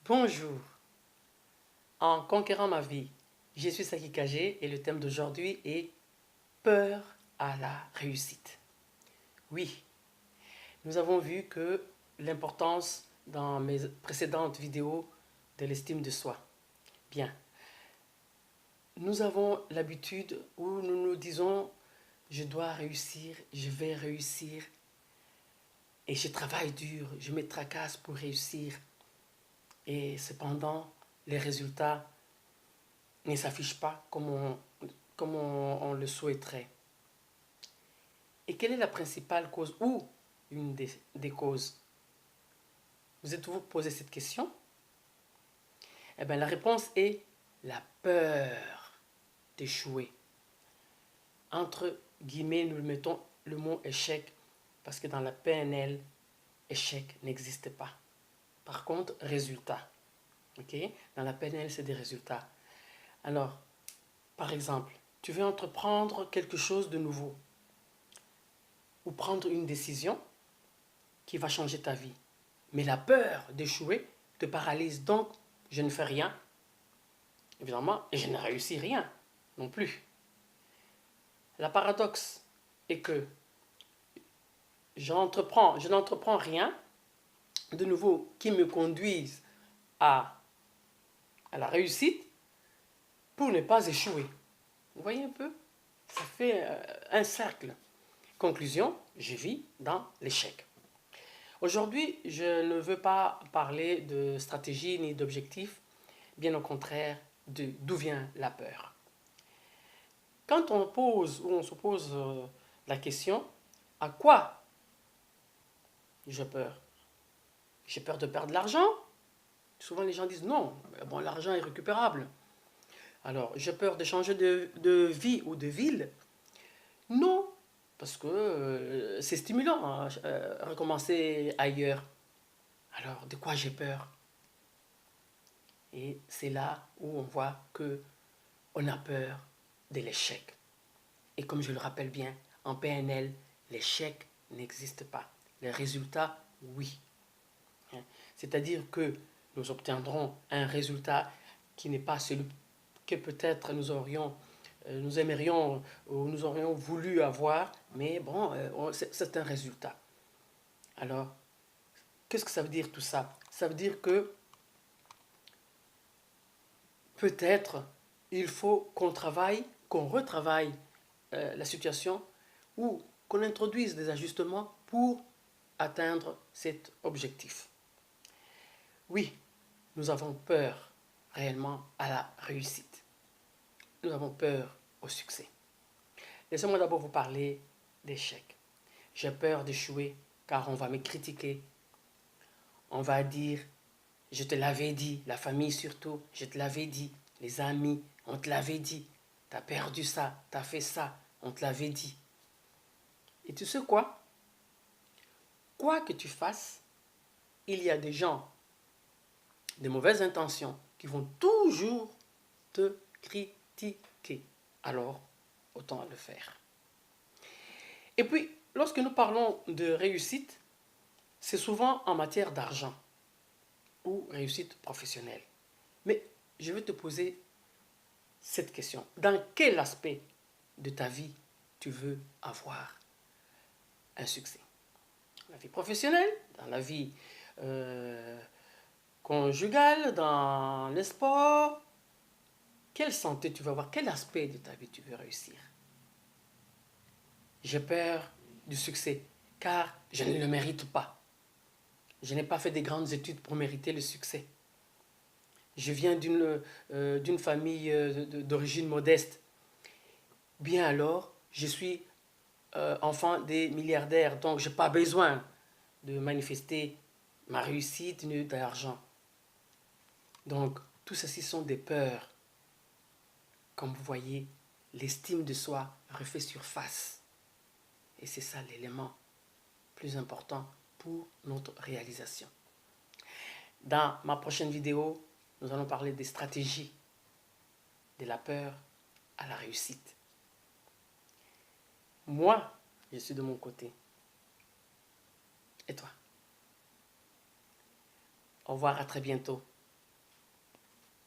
Bonjour, en conquérant ma vie, je suis Saki Kagé et le thème d'aujourd'hui est peur à la réussite. Oui, nous avons vu que l'importance dans mes précédentes vidéos de l'estime de soi. Bien, nous avons l'habitude où nous nous disons je dois réussir, je vais réussir et je travaille dur, je me tracasse pour réussir. Et cependant, les résultats ne s'affichent pas comme on le souhaiterait. Et quelle est la principale cause ou une des causes? Vous êtes-vous posé cette question? Eh bien, la réponse est la peur d'échouer. Entre guillemets, nous mettons le mot échec parce que dans la PNL, échec n'existe pas. Par contre, résultat. Okay? Dans la PNL, c'est des résultats. Alors, par exemple, tu veux entreprendre quelque chose de nouveau ou prendre une décision qui va changer ta vie. Mais la peur d'échouer te paralyse. Donc, je ne fais rien, évidemment, et je ne réussis rien non plus. La paradoxe est que je n'entreprends rien de nouveau qui me conduise à la réussite pour ne pas échouer. Vous voyez un peu? Ça fait un cercle. Conclusion, je vis dans l'échec. Aujourd'hui, je ne veux pas parler de stratégie ni d'objectif, bien au contraire, d'où vient la peur. Quand on se pose la question, à quoi j'ai peur? J'ai peur de perdre de l'argent? Souvent les gens disent non, bon, l'argent est récupérable. Alors, j'ai peur de changer de vie ou de ville? Non, parce que c'est stimulant, hein, recommencer ailleurs. Alors, de quoi j'ai peur? Et c'est là où on voit que on a peur de l'échec. Et comme je le rappelle bien, en PNL, l'échec n'existe pas. Les résultats, oui. C'est-à-dire que nous obtiendrons un résultat qui n'est pas celui que peut-être nous aimerions ou nous aurions voulu avoir, mais bon, c'est un résultat. Alors, qu'est-ce que ça veut dire tout ça? Ça veut dire que peut-être il faut qu'on travaille, qu'on retravaille la situation ou qu'on introduise des ajustements pour atteindre cet objectif. Oui, nous avons peur réellement à la réussite. Nous avons peur au succès. Laissez-moi d'abord vous parler d'échec. J'ai peur d'échouer car on va me critiquer. On va dire, je te l'avais dit, la famille surtout, je te l'avais dit, les amis, on te l'avait dit, t'as perdu ça, t'as fait ça, on te l'avait dit. Et tu sais quoi? Quoi que tu fasses, il y a des gens de mauvaises intentions qui vont toujours te critiquer. Alors, autant le faire. Et puis, lorsque nous parlons de réussite, c'est souvent en matière d'argent ou réussite professionnelle. Mais je vais te poser cette question. Dans quel aspect de ta vie tu veux avoir un succès? Dans la vie professionnelle, dans la vie conjugale, dans les sports? Quelle santé tu veux avoir? Quel aspect de ta vie tu veux réussir? J'ai peur du succès, car je ne le mérite pas. Je n'ai pas fait de grandes études pour mériter le succès. Je viens d'une famille d'origine modeste. Bien alors, je suis enfant des milliardaires, donc je n'ai pas besoin de manifester ma réussite ni d'argent. Donc, tout ceci sont des peurs. Comme vous voyez, l'estime de soi refait surface. Et c'est ça l'élément plus important pour notre réalisation. Dans ma prochaine vidéo, nous allons parler des stratégies de la peur à la réussite. Moi, je suis de mon côté. Et toi? Au revoir, à très bientôt.